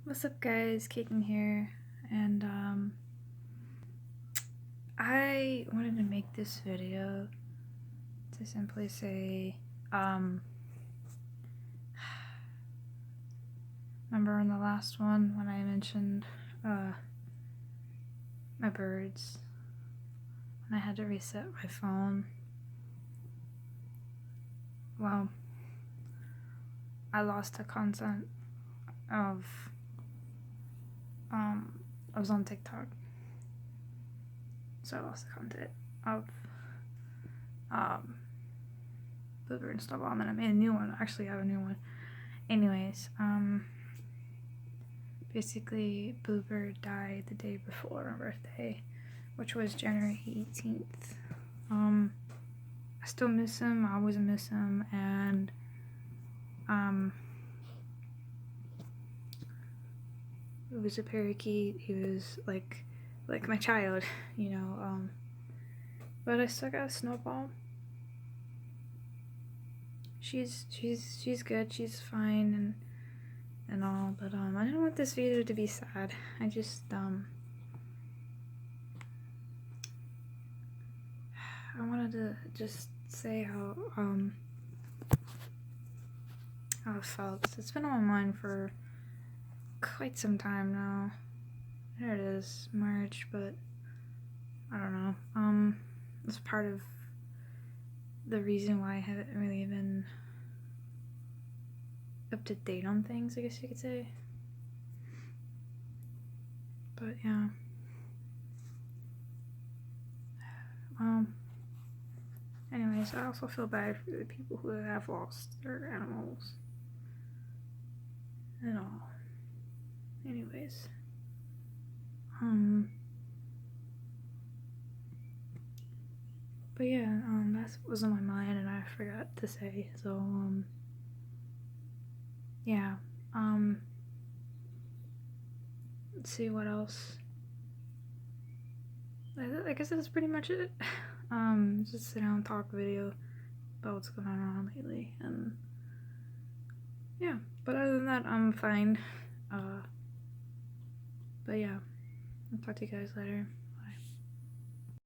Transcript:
What's up guys, Kaiten here, and I wanted to make this video to simply say, remember in the last one when I mentioned my birds, when I had to reset my phone? Well, I lost the content of, I was on TikTok, so I lost the content of, Bluebird and Snowball, and then I made a new one. Actually, I have a new one. Anyways, basically, Bluebird died the day before my birthday, which was January 18th. I still miss him, I always miss him, and, it was a parakeet. He was like my child, you know, but I still got a Snowball. She's good, she's fine, and all, but, I didn't want this video to be sad. I just, I wanted to just say how it felt. It's been on my mind for quite some time now. There it is, March, but I don't know. It's part of the reason why I haven't really been up to date on things, I guess you could say. But yeah. Anyways, I also feel bad for the people who have lost their animals and all. Anyways. But yeah, that was on my mind and I forgot to say, so, yeah, let's see what else. I guess that's pretty much it. Just sit down and talk video about what's going on lately, and yeah, but other than that, I'm fine. But yeah, I'll talk to you guys later.